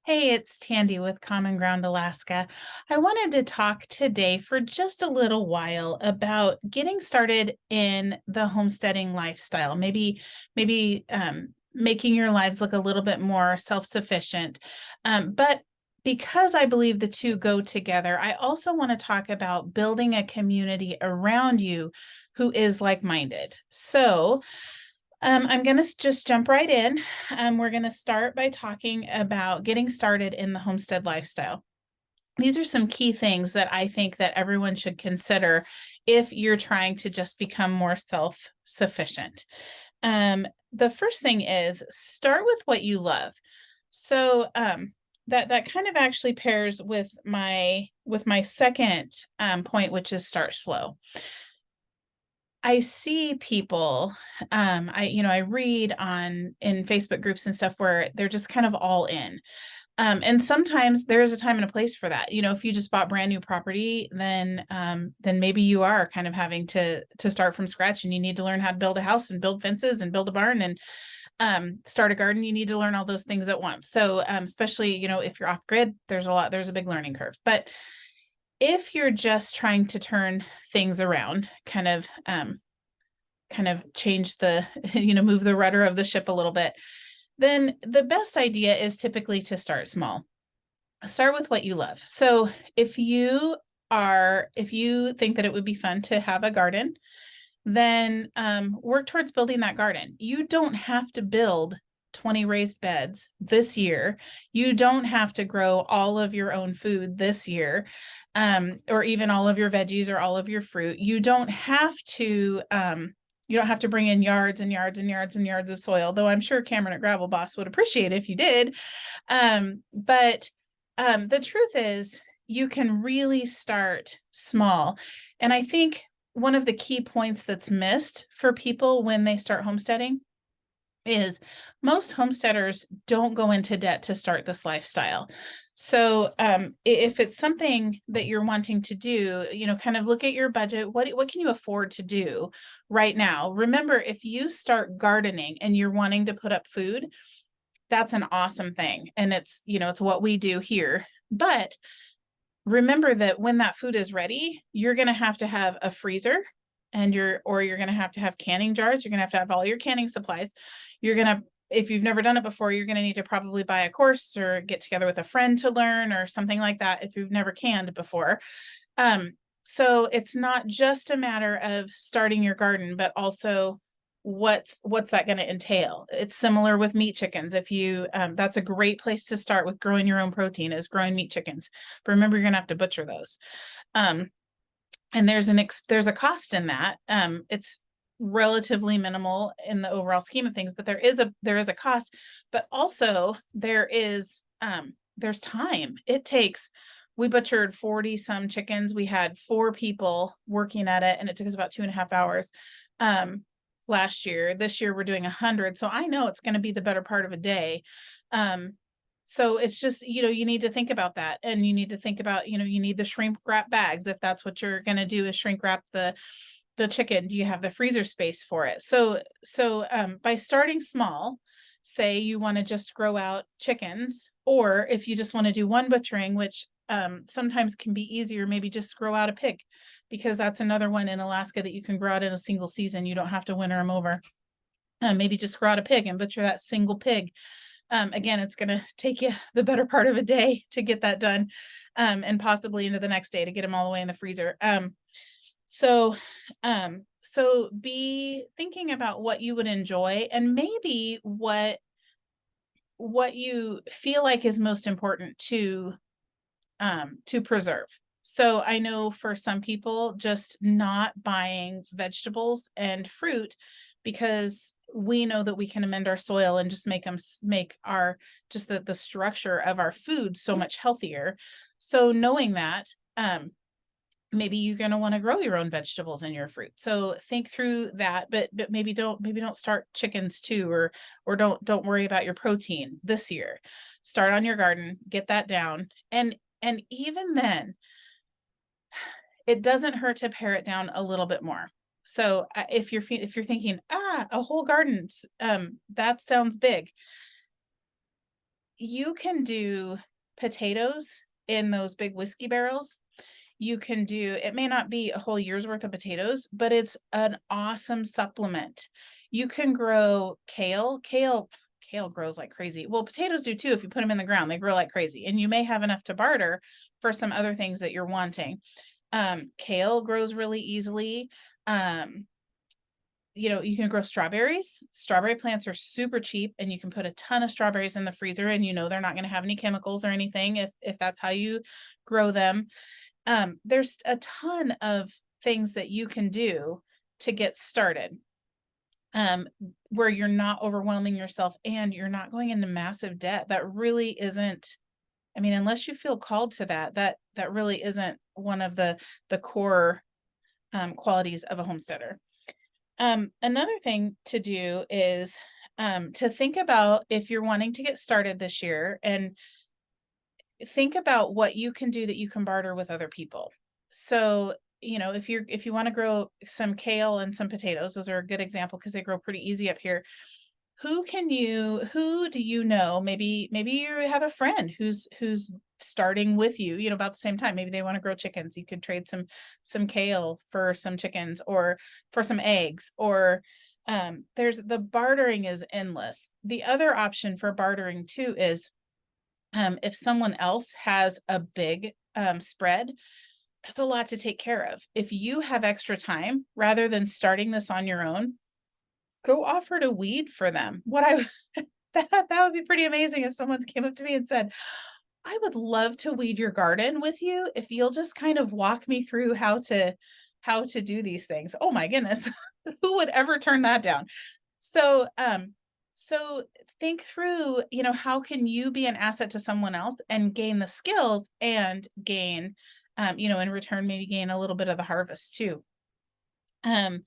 Hey, it's Tandy with Common Ground Alaska. I wanted to talk today for just a little while about getting started in the homesteading lifestyle. Maybe making your lives look a little bit more self-sufficient. But because I believe the two go together, I also want to talk about building a community around you who is like-minded. I'm going to just jump right in. We're going to start by talking about getting started in the homestead lifestyle. These are some key things that I think that everyone should consider if you're trying to just become more self-sufficient. The first thing is start with what you love. That kind of actually pairs with my second point, which is start slow. I see people, I read in Facebook groups and stuff where they're just kind of all in. And sometimes there is a time and a place for that. If you just bought brand new property, then maybe you are kind of having to start from scratch, and you need to learn how to build a house and build fences and build a barn and start a garden. You need to learn all those things at once. So especially, if you're off grid, there's a big learning curve. But if you're just trying to turn things around, kind of change the, move the rudder of the ship a little bit, then the best idea is typically to start small. Start with what you love. So if you think that it would be fun to have a garden, then work towards building that garden. You don't have to build 20 raised beds this year. You don't have to grow all of your own food this year, or even all of your veggies or all of your fruit. You don't have to bring in yards and yards and yards and yards of soil, though I'm sure Cameron at Gravel Boss would appreciate it if you did. But the truth is, you can really start small. And I think one of the key points that's missed for people when they start homesteading is most homesteaders don't go into debt to start this lifestyle. So if it's something that you're wanting to do, kind of look at your budget. What can you afford to do right now? Remember, if you start gardening and you're wanting to put up food, that's an awesome thing. And it's what we do here. But remember that when that food is ready, you're going to have a freezer, and you're going to have canning jars. You're going to have all your canning supplies. If you've never done it before, you're going to need to probably buy a course or get together with a friend to learn or something like that if you've never canned before. So it's not just a matter of starting your garden, but also what's that going to entail. It's similar with meat chickens. If you that's a great place to start with growing your own protein, is growing meat chickens. But remember, you're going to have to butcher those. And there's a cost in that. It's relatively minimal in the overall scheme of things, but there is a cost. But also there's time. We butchered 40 some chickens. We had 4 people working at it, and it took us about 2.5 hours last year. This year we're doing 100. So I know it's going to be the better part of a day. So it's just, you need to think about that, and you need to think about, you need the shrink wrap bags. If that's what you're going to do, is shrink wrap the chicken. Do you have the freezer space for it? So by starting small, say you want to just grow out chickens, or if you just want to do one butchering, which sometimes can be easier, maybe just grow out a pig, because that's another one in Alaska that you can grow out in a single season. You don't have to winter them over. Maybe just grow out a pig and butcher that single pig. Again, it's going to take you the better part of a day to get that done, and possibly into the next day to get them all the way in the freezer. So be thinking about what you would enjoy, and maybe what you feel like is most important to preserve. So I know for some people, just not buying vegetables and fruit, because we know that we can amend our soil and just make the structure of our food so much healthier. So knowing that, maybe you're going to want to grow your own vegetables and your fruit. So think through that, but maybe don't start chickens too, or don't worry about your protein this year. Start on your garden, get that down. And even then, it doesn't hurt to pare it down a little bit more. So if you're thinking, a whole garden, that sounds big. you can do potatoes in those big whiskey barrels. You can do, it may not be a whole year's worth of potatoes, but it's an awesome supplement. You can grow kale. Kale grows like crazy. Well, potatoes do too. If you put them in the ground, they grow like crazy, and you may have enough to barter for some other things that you're wanting. Kale grows really easily. You can grow strawberries. Strawberry plants are super cheap, and you can put a ton of strawberries in the freezer, and they're not going to have any chemicals or anything if that's how you grow them. There's a ton of things that you can do to get started, where you're not overwhelming yourself and you're not going into massive debt. That really isn't, I mean, unless you feel called to that really isn't one of the core qualities of a homesteader. Another thing to do is to think about, if you're wanting to get started this year, and think about what you can do that you can barter with other people. So, if you want to grow some kale and some potatoes, those are a good example because they grow pretty easy up here. Who do you know? Maybe you have a friend who's starting with you, about the same time. Maybe they want to grow chickens. You could trade some kale for some chickens, or for some eggs, or there's the bartering is endless. The other option for bartering too is, if someone else has a big spread, that's a lot to take care of. If you have extra time, rather than starting this on your own, go offer to weed for them. That would be pretty amazing if someone came up to me and said, I would love to weed your garden with you if you'll just kind of walk me through how to do these things. Oh my goodness. Who would ever turn that down? So think through, how can you be an asset to someone else and gain the skills, and gain, in return, maybe gain a little bit of the harvest too. And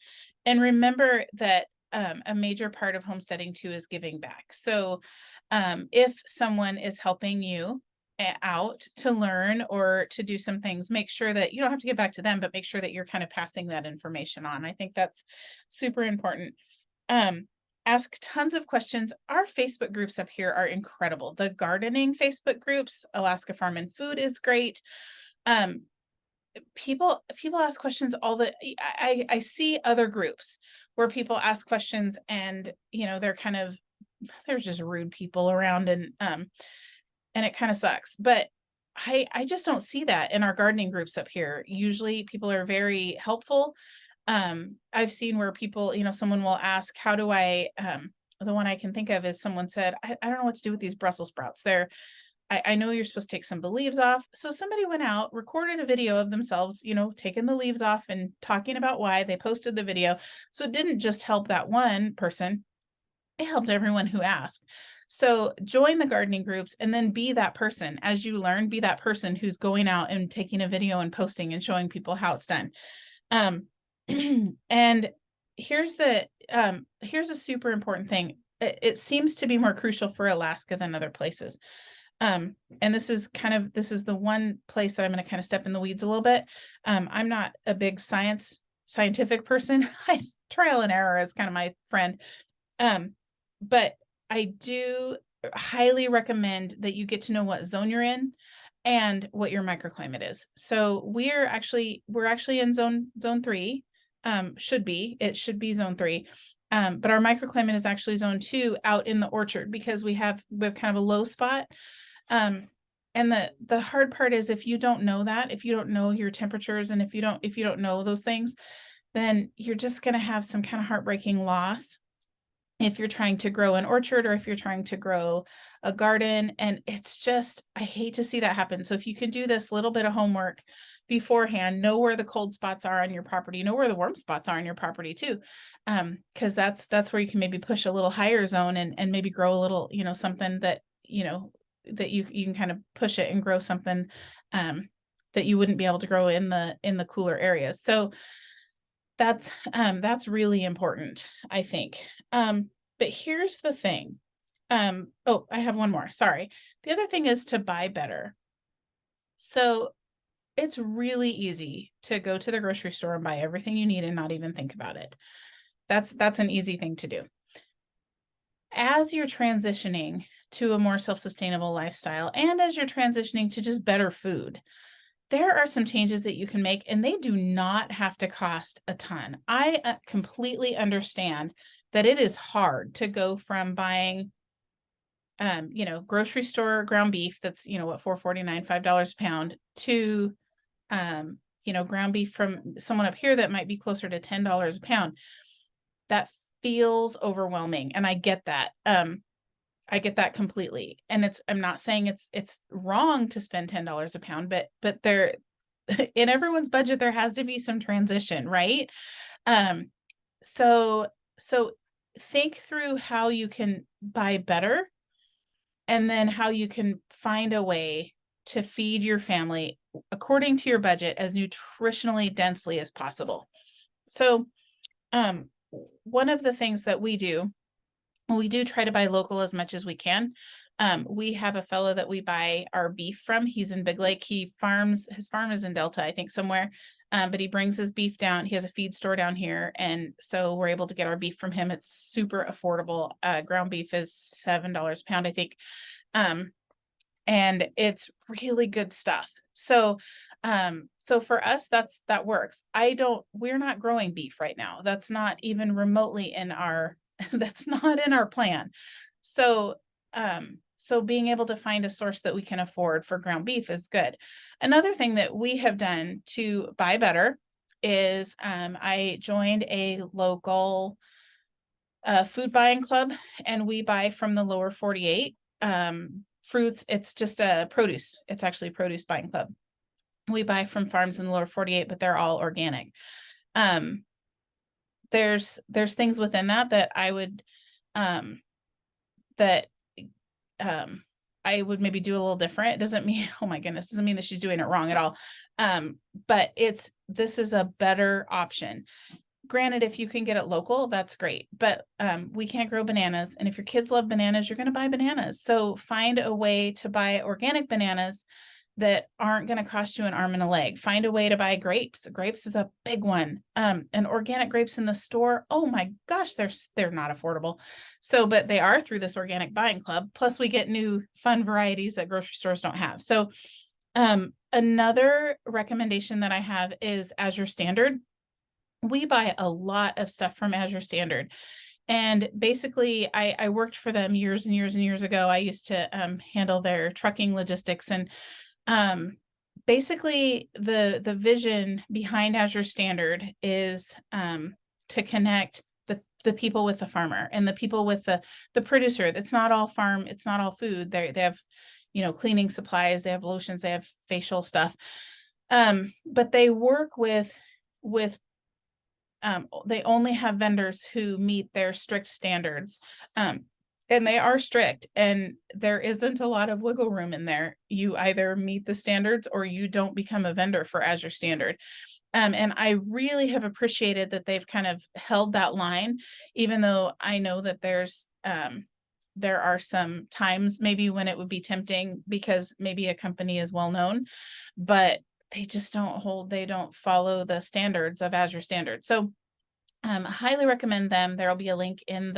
remember that a major part of homesteading too is giving back. So if someone is helping you out to learn or to do some things, make sure that you don't have to get back to them, but make sure that you're kind of passing that information on. I think that's super important. Ask tons of questions. Our Facebook groups up here are incredible. The gardening Facebook groups, Alaska Farm and Food, is great. People ask questions I see other groups where people ask questions, and there's just rude people around, and it kind of sucks. But I just don't see that in our gardening groups up here. Usually people are very helpful. I've seen where people, someone will ask, how do I, the one I can think of is, someone said, I don't know what to do with these Brussels sprouts. I know you're supposed to take some of the leaves off. So somebody went out, recorded a video of themselves, taking the leaves off and talking about why. They posted the video. So it didn't just help that one person, it helped everyone who asked. So join the gardening groups, and then be that person. As you learn, be that person who's going out and taking a video and posting and showing people how it's done. And here's a super important thing. It seems to be more crucial for Alaska than other places. And this is the one place that I'm going to kind of step in the weeds a little bit. I'm not a big scientific person. Trial and error is kind of my friend. But I do highly recommend that you get to know what zone you're in and what your microclimate is. So we're actually in zone 3. It should be zone 3. But our microclimate is actually zone 2, out in the orchard, because we have kind of a low spot. And the hard part is, if you don't know that, if you don't know your temperatures, and if you don't know those things, then you're just going to have some kind of heartbreaking loss if you're trying to grow an orchard, or if you're trying to grow a garden. And it's just, I hate to see that happen. So if you could do this little bit of homework beforehand, know where the cold spots are on your property, know where the warm spots are on your property too. Because that's where you can maybe push a little higher zone, and maybe grow a little, something that, that you can kind of push it and grow something that you wouldn't be able to grow in the cooler areas. So that's really important, I think. But here's the thing. Oh, I have one more. Sorry. The other thing is to buy better. So it's really easy to go to the grocery store and buy everything you need and not even think about it. That's an easy thing to do. As you're transitioning to a more self-sustainable lifestyle, and as you're transitioning to just better food, there are some changes that you can make, and they do not have to cost a ton. I completely understand that it is hard to go from buying, grocery store ground beef that's, what, $4.49, $5 a pound, to, ground beef from someone up here that might be closer to $10 a pound. That feels overwhelming, and I get that. I get that completely. And I'm not saying it's wrong to spend $10 a pound, but there, in everyone's budget, there has to be some transition, right? So think through how you can buy better, and then how you can find a way to feed your family according to your budget as nutritionally densely as possible. So, one of the things that we do try to buy local as much as we can. We have a fellow that we buy our beef from. He's in Big Lake. His farm is in Delta, I think, somewhere. But he brings his beef down. He has a feed store down here. And so we're able to get our beef from him. It's super affordable. Ground beef is $7 a pound, I think. And it's really good stuff. So for us, that works. We're not growing beef right now. That's not even remotely in our that's not in our plan. So being able to find a source that we can afford for ground beef is good. Another thing that we have done to buy better is I joined a local food buying club, and we buy from the lower 48 fruits. It's just a produce. It's actually a produce buying club. We buy from farms in the lower 48, but they're all organic. There's things within that I would I would maybe do a little different. It doesn't mean, oh my goodness, doesn't mean that she's doing it wrong at all. But this is a better option. Granted, if you can get it local, that's great, but we can't grow bananas. And if your kids love bananas, you're going to buy bananas. So find a way to buy organic bananas that aren't going to cost you an arm and a leg. Find a way to buy grapes. Grapes is a big one. And organic grapes in the store, oh my gosh, they're not affordable. So, but they are through this organic buying club. Plus we get new fun varieties that grocery stores don't have. So another recommendation that I have is Azure Standard. We buy a lot of stuff from Azure Standard. And basically, I worked for them years and years and years ago. I used to handle their trucking logistics. And basically, the vision behind Azure Standard is to connect the people with the farmer, and the people with the producer. It's not all farm. It's not all food. They have, cleaning supplies. They have lotions. They have facial stuff. But they work with they only have vendors who meet their strict standards. And they are strict, and there isn't a lot of wiggle room in there. You either meet the standards or you don't become a vendor for Azure Standard. And I really have appreciated that they've kind of held that line, even though I know that there are some times maybe when it would be tempting because maybe a company is well known, but they just they don't follow the standards of Azure Standard. So I highly recommend them. There will be a link in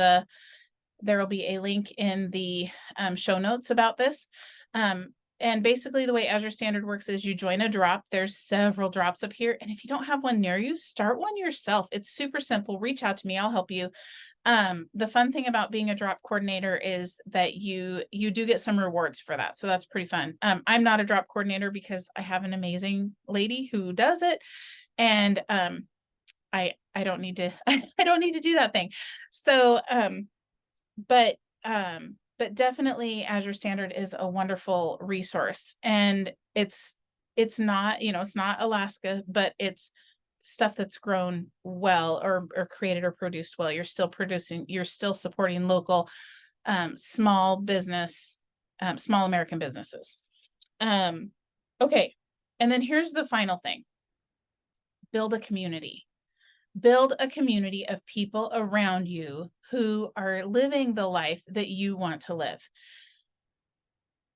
the show notes about this. And basically the way Azure Standard works is you join a drop. There's several drops up here. And if you don't have one near you, start one yourself. It's super simple. Reach out to me. I'll help you. The fun thing about being a drop coordinator is that you do get some rewards for that. So that's pretty fun. I'm not a drop coordinator because I have an amazing lady who does it. And I don't need to, I don't need to do that thing. So, but definitely Azure Standard is a wonderful resource, and it's not, it's not Alaska, but it's stuff that's grown well or created or produced well. You're still supporting local, small business, small American businesses. Okay. And then here's the final thing. Build a community of people around you who are living the life that you want to live.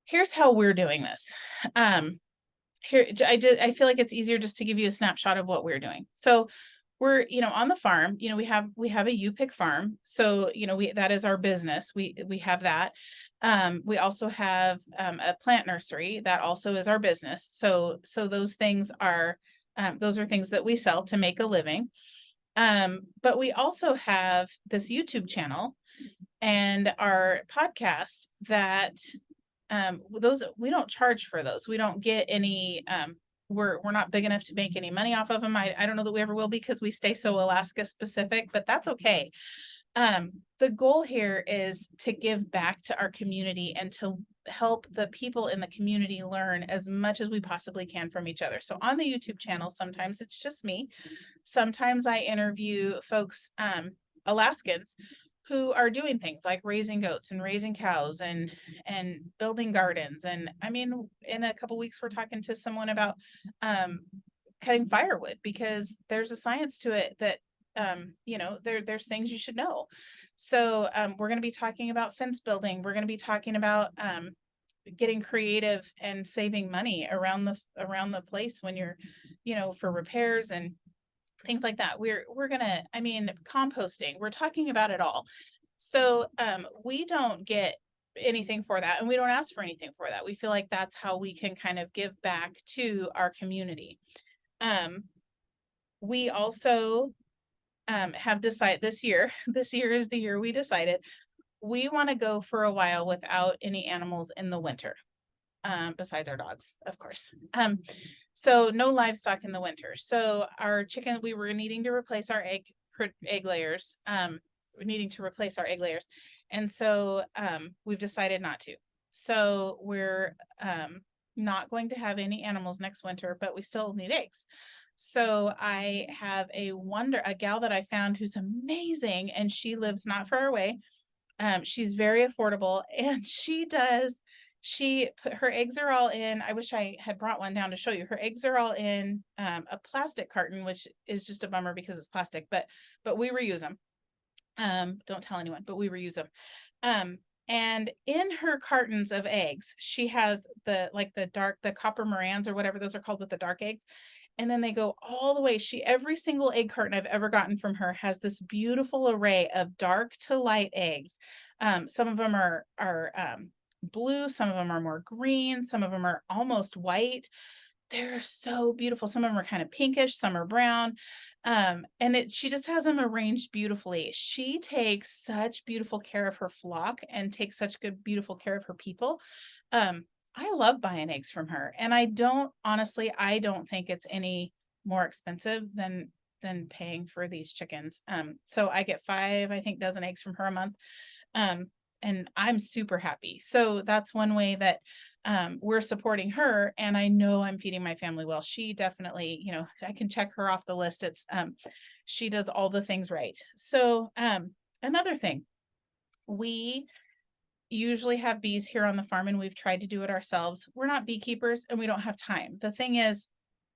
Here's how we're doing this. I feel like it's easier just to give you a snapshot of what we're doing. So we're, on the farm, we have a U-Pick farm. So, that is our business. We have that. We also have a plant nursery that also is our business. So those things are those are things that we sell to make a living. But we also have this YouTube channel and our podcast that those we don't charge for those. We don't get any we're not big enough to make any money off of them. I don't know that we ever will because we stay so Alaska specific, but that's okay. The goal here is to give back to our community and to help the people in the community learn as much as we possibly can from each other. So on the YouTube channel, sometimes it's just me. Sometimes I interview folks, Alaskans who are doing things like raising goats and raising cows and building gardens. And I mean, in a couple weeks, we're talking to someone about cutting firewood because there's a science to it that there's things you should know. So we're going to be talking about fence building. We're going to be talking about getting creative and saving money around the place when you're, for repairs and things like that. We're gonna, composting. We're talking about it all. So we don't get anything for that, and we don't ask for anything for that. We feel like that's how we can kind of give back to our community. We also have decided this year is the year we decided we want to go for a while without any animals in the winter, besides our dogs, of course. So no livestock in the winter. So our chicken, we were needing to replace our egg layers. Needing to replace our egg layers. And so we've decided not to. So we're not going to have any animals next winter, but we still need eggs. So I have a gal that I found who's amazing, and she lives not far away. She's very affordable, and her eggs are all in, I wish I had brought one down to show you. Her eggs are all in a plastic carton, which is just a bummer because it's plastic, but we reuse them. Don't tell anyone, but we reuse them. And in her cartons of eggs, she has the copper Morans or whatever those are called with the dark eggs. And then they go all the way. Every single egg carton I've ever gotten from her has this beautiful array of dark to light eggs. Some of them are blue, some of them are more green, some of them are almost white. They're so beautiful. Some of them are kind of pinkish, some are brown. And she just has them arranged beautifully. She takes such beautiful care of her flock and takes such beautiful care of her people. I love buying eggs from her, and I don't think it's any more expensive than paying for these chickens. So I get 5, I think, dozen eggs from her a month. And I'm super happy. So that's one way that we're supporting her, and I know I'm feeding my family well. She definitely, I can check her off the list. It's she does all the things right. So another thing, we usually have bees here on the farm, and we've tried to do it ourselves. We're not beekeepers, and we don't have time. The thing is,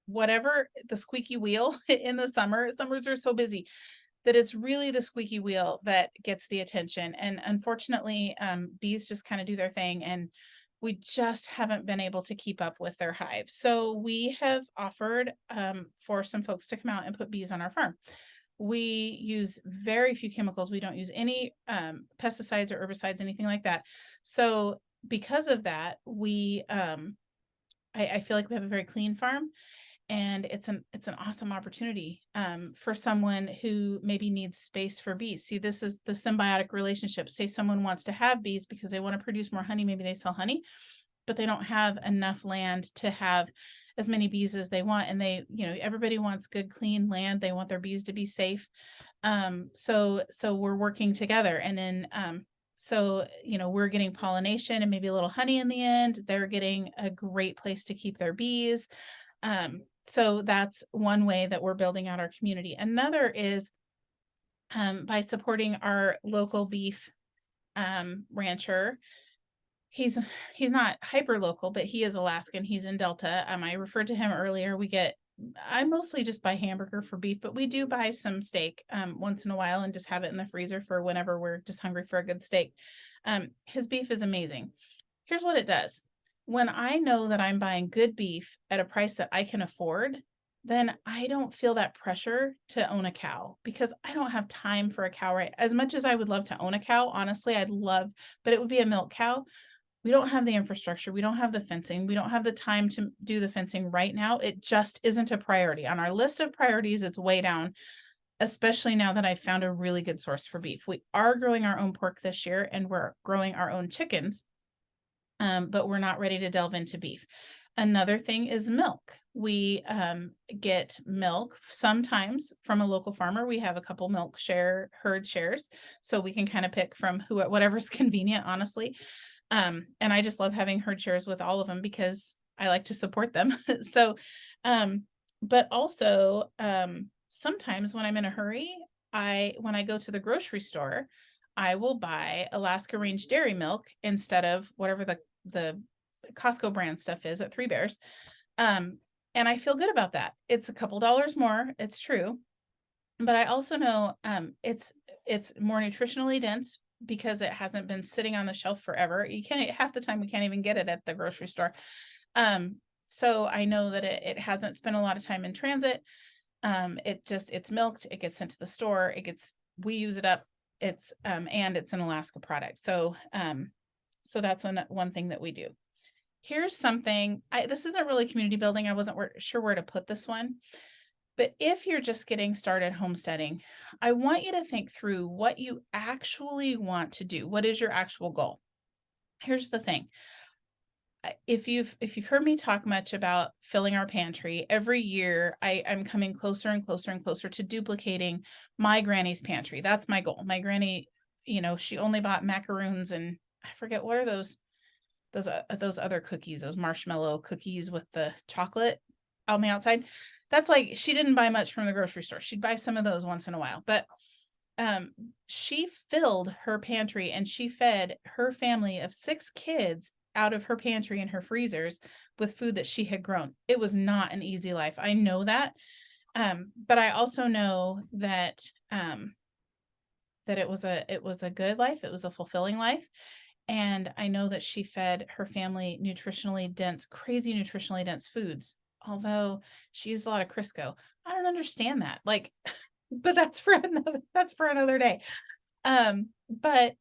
whatever the squeaky wheel in the summers are so busy that it's really the squeaky wheel that gets the attention. And unfortunately, bees just kind of do their thing, and we just haven't been able to keep up with their hive. So we have offered for some folks to come out and put bees on our farm. We use very few chemicals. We don't use any pesticides or herbicides, anything like that. So because of that, I feel like we have a very clean farm, and it's an awesome opportunity for someone who maybe needs space for bees. See, this is the symbiotic relationship. Say someone wants to have bees because they want to produce more honey. Maybe they sell honey, but they don't have enough land to have as many bees as they want. And everybody wants good, clean land. They want their bees to be safe. So we're working together, and then we're getting pollination and maybe a little honey in the end. They're getting a great place to keep their bees. So that's one way that we're building out our community. Another is by supporting our local beef rancher. He's not hyper local, but he is Alaskan. He's in Delta. I referred to him earlier. I mostly just buy hamburger for beef, but we do buy some steak once in a while and just have it in the freezer for whenever we're just hungry for a good steak. His beef is amazing. Here's what it does. When I know that I'm buying good beef at a price that I can afford, then I don't feel that pressure to own a cow because I don't have time for a cow, right? As much as I would love to own a cow, honestly, I'd love, but it would be a milk cow. We don't have the infrastructure. We don't have the fencing. We don't have the time to do the fencing right now. It just isn't a priority. On our list of priorities, it's way down, especially now that I've found a really good source for beef. We are growing our own pork this year and we're growing our own chickens, but we're not ready to delve into beef. Another thing is milk. We get milk sometimes from a local farmer. We have a couple milk herd shares, so we can kind of pick from whatever's convenient, honestly. And I just love having herd shares with all of them because I like to support them. So, but also sometimes when I'm in a hurry, when I go to the grocery store, I will buy Alaska Range dairy milk instead of whatever the Costco brand stuff is at Three Bears. And I feel good about that. It's a couple dollars more, it's true. But I also know it's more nutritionally dense because it hasn't been sitting on the shelf forever. You can't half the time we can't even get it at the grocery store. So I know that it hasn't spent a lot of time in transit. It's milked, it gets sent to the store, we use it up. And it's an Alaska product. So that's one thing that we do. Here's something, this isn't really community building. I wasn't sure where to put this one. But if you're just getting started homesteading, I want you to think through what you actually want to do. What is your actual goal? Here's the thing. If you've heard me talk much about filling our pantry, every year I'm coming closer and closer and closer to duplicating my granny's pantry. That's my goal. My granny, she only bought macaroons and I forget what are those other cookies, those marshmallow cookies with the chocolate on the outside. That's like, she didn't buy much from the grocery store. She'd buy some of those once in a while, but she filled her pantry and she fed her family of 6 kids out of her pantry and her freezers with food that she had grown. It was not an easy life. I know that. But I also know that that it was a good life. It was a fulfilling life. And I know that she fed her family crazy nutritionally dense foods. Although she used a lot of Crisco. I don't understand that. Like, but that's for another day. But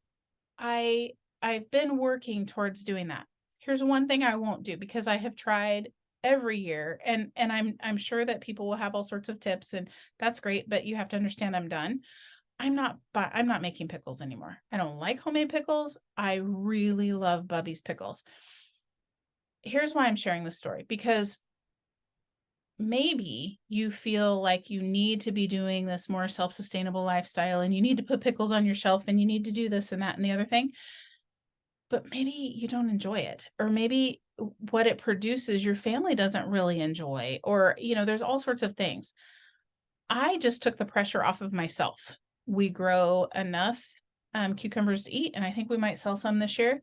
I've been working towards doing that. Here's one thing I won't do because I have tried every year and I'm sure that people will have all sorts of tips and that's great, but you have to understand I'm done. I'm not making pickles anymore. I don't like homemade pickles. I really love Bubby's pickles. Here's why I'm sharing this story, because maybe you feel like you need to be doing this more self-sustainable lifestyle and you need to put pickles on your shelf and you need to do this and that and the other thing, but maybe you don't enjoy it, or maybe what it produces your family doesn't really enjoy, or there's all sorts of things. I just took the pressure off of myself. We grow enough cucumbers to eat, and I think we might sell some this year.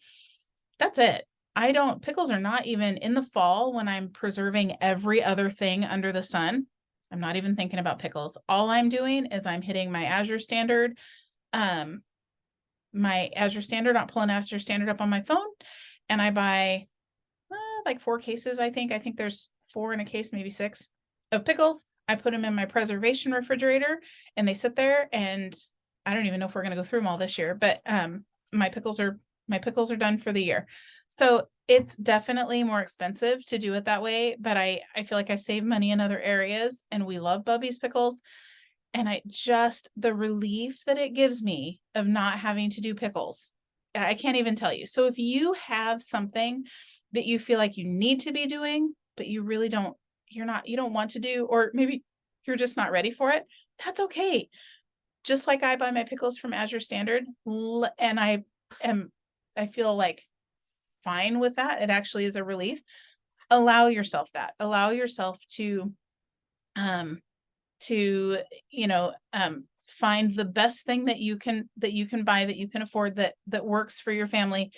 That's it. Pickles are not even in the fall when I'm preserving every other thing under the sun. I'm not even thinking about pickles. All I'm doing is I'm hitting my Azure Standard, I'm pulling Azure Standard up on my phone, and I buy like 4 cases, I think. I think there's 4 in a case, maybe 6 of pickles. I put them in my preservation refrigerator and they sit there, and I don't even know if we're going to go through them all this year, but my pickles are done for the year. So it's definitely more expensive to do it that way, but I feel like I save money in other areas, and we love Bubby's pickles. And the relief that it gives me of not having to do pickles, I can't even tell you. So if you have something that you feel like you need to be doing, but you really don't, you don't want to do, or maybe you're just not ready for it, that's okay. Just like I buy my pickles from Azure Standard, and I feel like fine with that. It actually is a relief. Allow yourself that. Allow yourself to find the best thing that you can buy, that you can afford, that works for your family,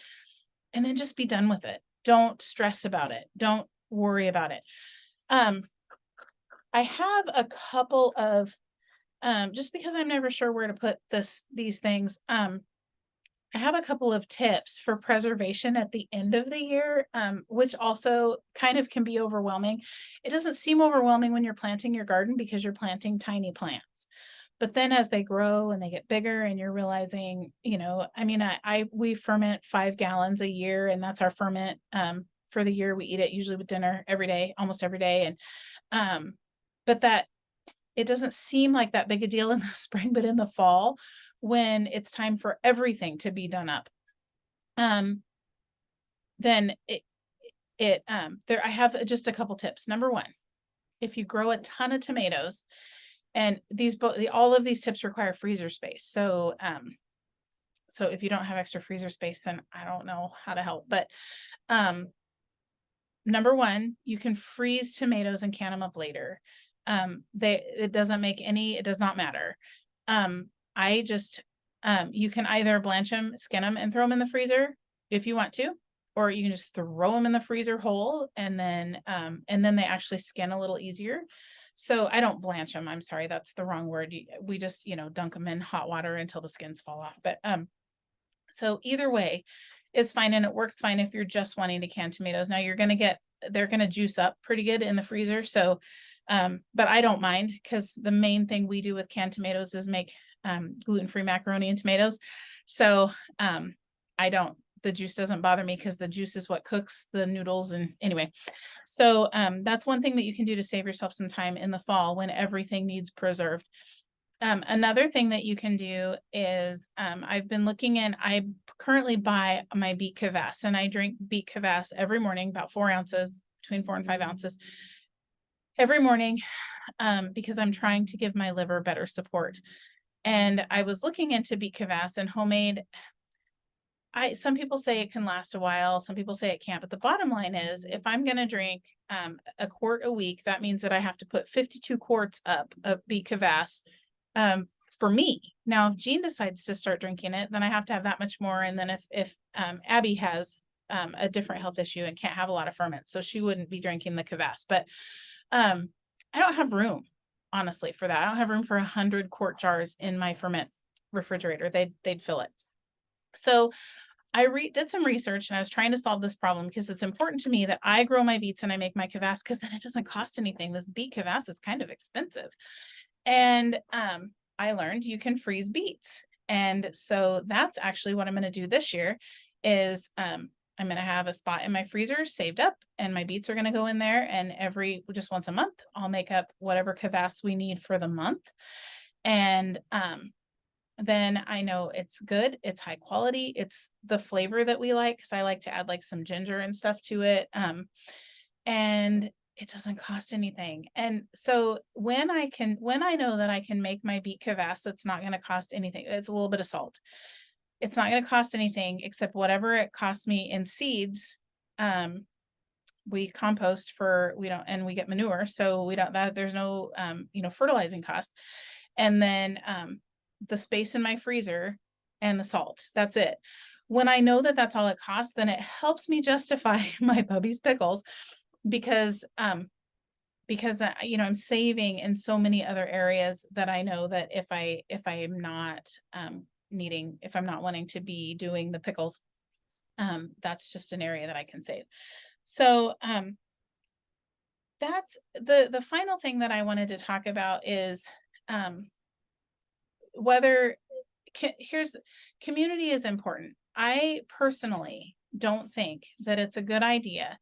and then just be done with it. Don't stress about it. Don't worry about it. I have a couple of just because I'm never sure where to put these things. I have a couple of tips for preservation at the end of the year, which also kind of can be overwhelming. It doesn't seem overwhelming when you're planting your garden because you're planting tiny plants. But then as they grow and they get bigger and you're realizing, I mean, we ferment 5 gallons a year, and that's our ferment for the year. We eat it usually with dinner every day, almost every day. And but that it doesn't seem like that big a deal in the spring, but in the fall, when it's time for everything to be done up, then I have just a couple tips. Number one, if you grow a ton of tomatoes, and all of these tips require freezer space. So if you don't have extra freezer space, then I don't know how to help. But number one, you can freeze tomatoes and can them up later. It does not matter. You can either blanch them, skin them, and throw them in the freezer if you want to, or you can just throw them in the freezer whole, and then they actually skin a little easier. So I don't blanch them. I'm sorry, that's the wrong word. We just, dunk them in hot water until the skins fall off. But so either way is fine, and it works fine if you're just wanting to can tomatoes. Now they're gonna juice up pretty good in the freezer. So, but I don't mind, because the main thing we do with canned tomatoes is make gluten-free macaroni and tomatoes. So the juice doesn't bother me, because the juice is what cooks the noodles. And anyway, so that's one thing that you can do to save yourself some time in the fall when everything needs preserved. Another thing that you can do is I've been looking in, I currently buy my beet kvass, and I drink beet kvass every morning, about 4 ounces, between 4 and 5 ounces every morning, because I'm trying to give my liver better support. And I was looking into beet kvass and homemade. Some people say it can last a while, some people say it can't, but the bottom line is, if I'm going to drink a quart a week, that means that I have to put 52 quarts up of beet kvass for me. Now, if Jean decides to start drinking it, then I have to have that much more. And then if Abby has a different health issue and can't have a lot of ferment, so she wouldn't be drinking the kvass. But I don't have room, honestly, for that. I don't have room for 100 quart jars in my ferment refrigerator. They'd fill it. So I did some research, and I was trying to solve this problem, because it's important to me that I grow my beets and I make my kvass, because then it doesn't cost anything. This beet kvass is kind of expensive. And I learned you can freeze beets. And so that's actually what I'm going to do this year is I'm going to have a spot in my freezer saved up, and my beets are going to go in there, and just once a month, I'll make up whatever kvass we need for the month. And then I know it's good, it's high quality, it's the flavor that we like, because I like to add like some ginger and stuff to it. And it doesn't cost anything. And so when I know that I can make my beet kvass, it's not going to cost anything. It's a little bit of salt. It's not going to cost anything except whatever it costs me in seeds. We compost and we get manure. So there's no, fertilizing cost. And then, the space in my freezer and the salt. That's it. When I know that that's all it costs, then it helps me justify my Bubby's pickles, because I'm saving in so many other areas that I know that if I'm not wanting to be doing the pickles, that's just an area that I can save. So that's the final thing that I wanted to talk about is community is important. I personally don't think that it's a good idea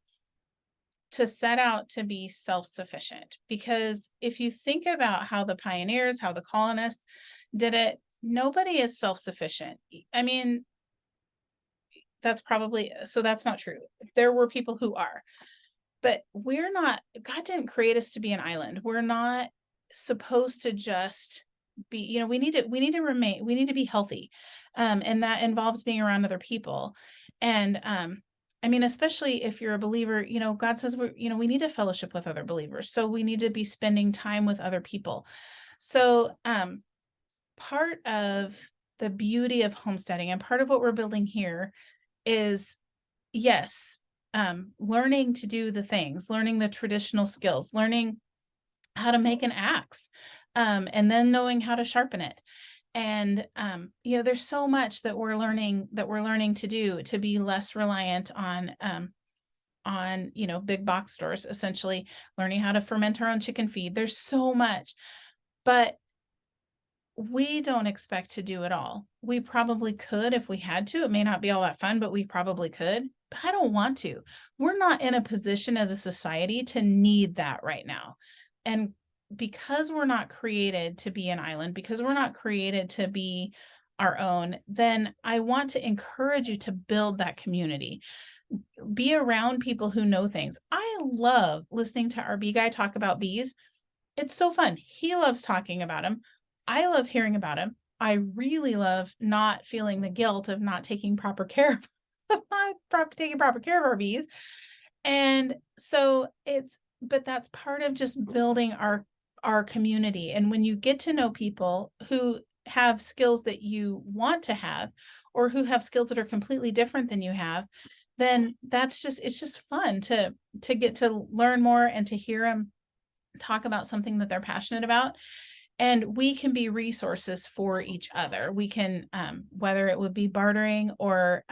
to set out to be self-sufficient, because if you think about how the pioneers, how the colonists did it, nobody is self-sufficient. I mean, that's not true. There were people who are, but we're not. God didn't create us to be an island. We're not supposed to just be, we need to be healthy. And that involves being around other people. And I mean, especially if you're a believer, God says we need to fellowship with other believers. So we need to be spending time with other people. So part of the beauty of homesteading, and part of what we're building here, is, yes, learning to do the things, learning the traditional skills, learning how to make an axe, and then knowing how to sharpen it. And there's so much that we're learning to do to be less reliant on big box stores, essentially learning how to ferment our own chicken feed. There's so much, but we don't expect to do it all. We probably could if we had to. It may not be all that fun, but we probably could. But I don't want to. We're not in a position as a society to need that right now. And because we're not created to be an island, because we're not created to be our own, then I want to encourage you to build that community. Be around people who know things. I love listening to our bee guy talk about bees. It's so fun. He loves talking about them. I love hearing about him. I really love not feeling the guilt of not taking proper care of taking proper care of our bees. And so but that's part of just building our community. And when you get to know people who have skills that you want to have, or who have skills that are completely different than you have, then it's just fun to get to learn more and to hear them talk about something that they're passionate about. And we can be resources for each other. We can, whether it would be bartering or,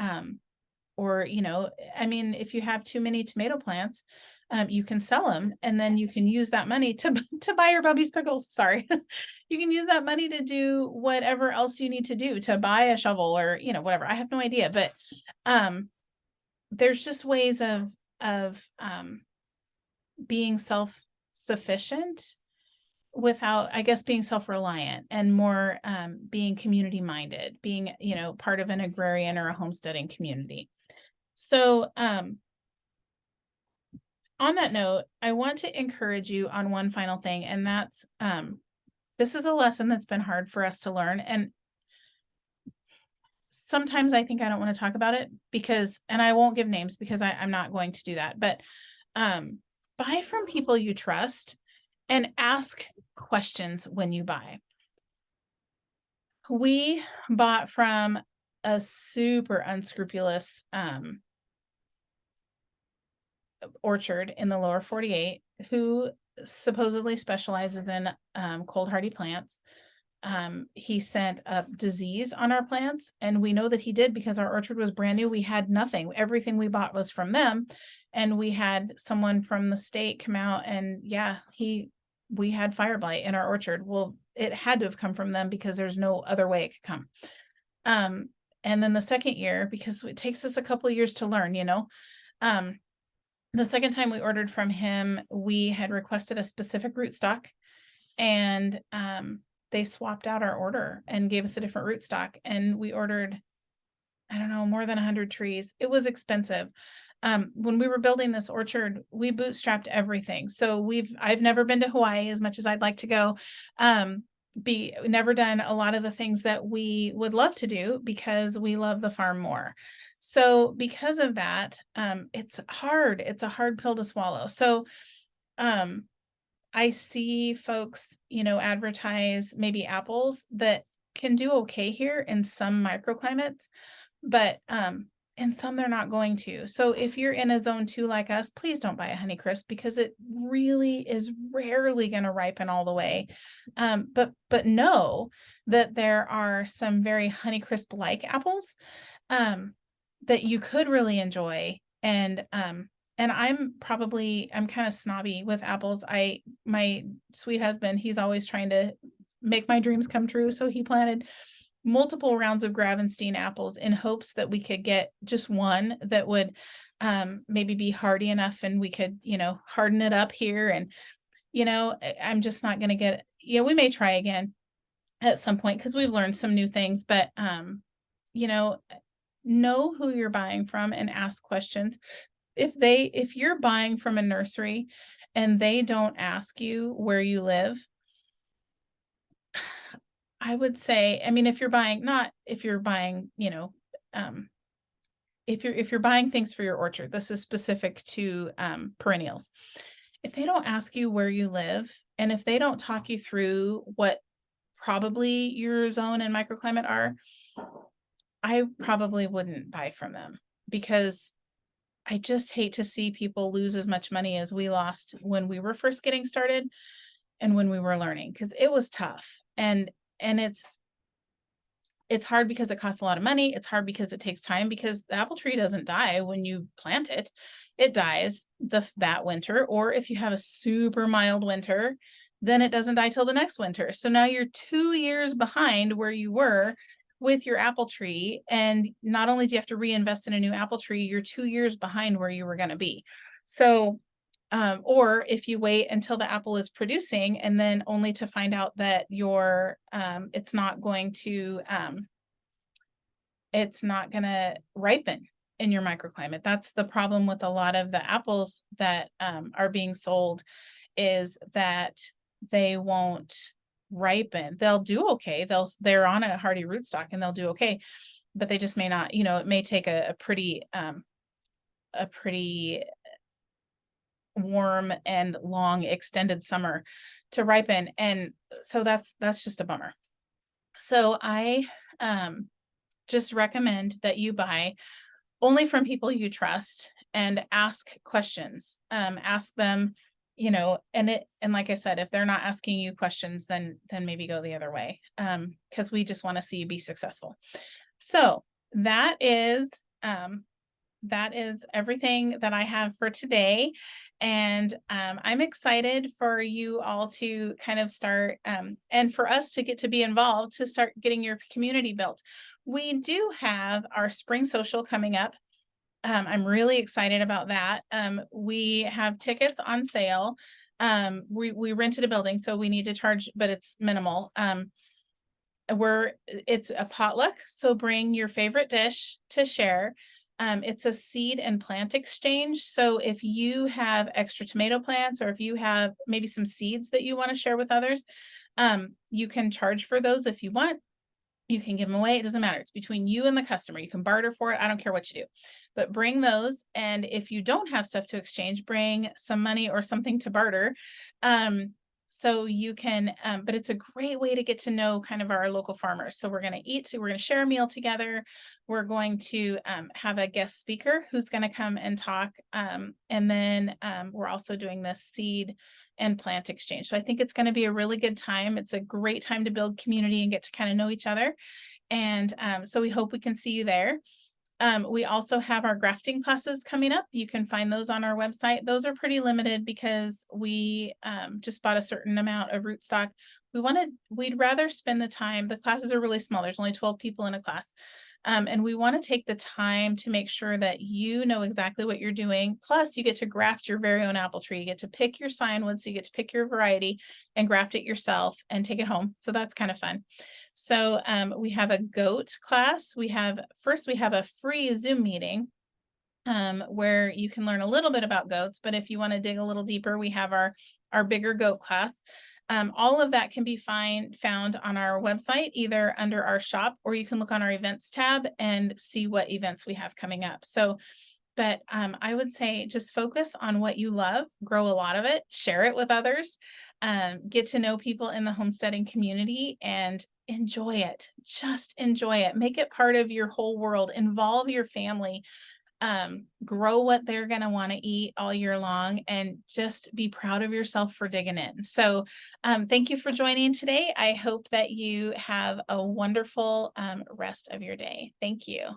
if you have too many tomato plants, you can sell them, and then you can use that money to buy your Bubby's pickles. Sorry. You can use that money to do whatever else you need to do, to buy a shovel or, whatever. I have no idea, but, there's just ways of being self-sufficient without, I guess, being self-reliant, and more being community minded, being, part of an agrarian or a homesteading community. So on that note, I want to encourage you on one final thing, and that's this is a lesson that's been hard for us to learn. And sometimes I think I don't want to talk about it and I won't give names because I'm not going to do that, but buy from people you trust and ask questions when you buy. We bought from a super unscrupulous orchard in the lower 48 who supposedly specializes in cold hardy plants. He sent up disease on our plants, and we know that he did because our orchard was brand new. We had nothing. Everything we bought was from them, and we had someone from the state come out, and we had fire blight in our orchard. Well, it had to have come from them because there's no other way it could come. And then the second year, because it takes us a couple of years to learn, the second time we ordered from him, we had requested a specific rootstock, and they swapped out our order and gave us a different rootstock. And we ordered, I don't know, more than 100 trees. It was expensive. When we were building this orchard, we bootstrapped everything. So I've never been to Hawaii as much as I'd like to go. Never done a lot of the things that we would love to do because we love the farm more. So because of that, it's hard. It's a hard pill to swallow. So, I see folks, advertise maybe apples that can do okay here in some microclimates, but in some they're not going to. So if you're in a zone 2 like us, please don't buy a Honeycrisp because it really is rarely going to ripen all the way. But know that there are some very Honeycrisp like apples that you could really enjoy. And I'm kind of snobby with apples. My sweet husband, he's always trying to make my dreams come true. So he planted multiple rounds of Gravenstein apples in hopes that we could get just one that would maybe be hardy enough and we could, harden it up here. And, I'm just not going to get, we may try again at some point because we've learned some new things, but, know who you're buying from and ask questions. If you're buying from a nursery and they don't ask you where you live, I would say, if you're buying, if you're buying things for your orchard, this is specific to perennials. If they don't ask you where you live, and if they don't talk you through what probably your zone and microclimate are, I probably wouldn't buy from them, because I just hate to see people lose as much money as we lost when we were first getting started and when we were learning, because it was tough. And It's hard because it costs a lot of money. It's hard because it takes time, because the apple tree doesn't die when you plant it. It dies that winter, or if you have a super mild winter, then it doesn't die till the next winter. So now you're 2 years behind where you were with your apple tree. And not only do you have to reinvest in a new apple tree, you're 2 years behind where you were going to be. So or if you wait until the apple is producing and then only to find out that it's not going to ripen in your microclimate. That's the problem with a lot of the apples that are being sold, is that they won't ripen. They'll do okay. They're on a hardy rootstock and they'll do okay, but they just may not, it may take a pretty warm and long extended summer to ripen. And so that's just a bummer. So I just recommend that you buy only from people you trust and ask questions. Ask them, and like I said, if they're not asking you questions, then maybe go the other way. Because we just want to see you be successful. So that is everything that I have for today. And I'm excited for you all to kind of start, and for us to get to be involved, to start getting your community built. We do have our spring social coming up. I'm really excited about that. We have tickets on sale. We rented a building, so we need to charge, but it's minimal. It's a potluck, so bring your favorite dish to share. It's a seed and plant exchange. So if you have extra tomato plants, or if you have maybe some seeds that you want to share with others, you can charge for those if you want. You can give them away. It doesn't matter. It's between you and the customer. You can barter for it. I don't care what you do, but bring those. And if you don't have stuff to exchange, bring some money or something to barter. So you can, but it's a great way to get to know kind of our local farmers. So we're going to eat, so we're going to share a meal together. We're going to have a guest speaker who's going to come and talk. And then we're also doing this seed and plant exchange. So I think it's going to be a really good time. It's a great time to build community and get to kind of know each other. And so we hope we can see you there. We also have our grafting classes coming up. You can find those on our website. Those are pretty limited because we just bought a certain amount of rootstock. We'd rather spend the time. The classes are really small. There's only 12 people in a class. And we want to take the time to make sure that you know exactly what you're doing. Plus, you get to graft your very own apple tree. You get to pick your signwood, so you get to pick your variety and graft it yourself and take it home. So that's kind of fun. So we have a goat class. We have a free Zoom meeting where you can learn a little bit about goats. But if you want to dig a little deeper, we have our bigger goat class. All of that can be found on our website, either under our shop, or you can look on our events tab and see what events we have coming up. So, but I would say just focus on what you love, grow a lot of it, share it with others, get to know people in the homesteading community, and enjoy it. Just enjoy it. Make it part of your whole world. Involve your family. Grow what they're going to want to eat all year long, and just be proud of yourself for digging in. So thank you for joining today. I hope that you have a wonderful rest of your day. Thank you.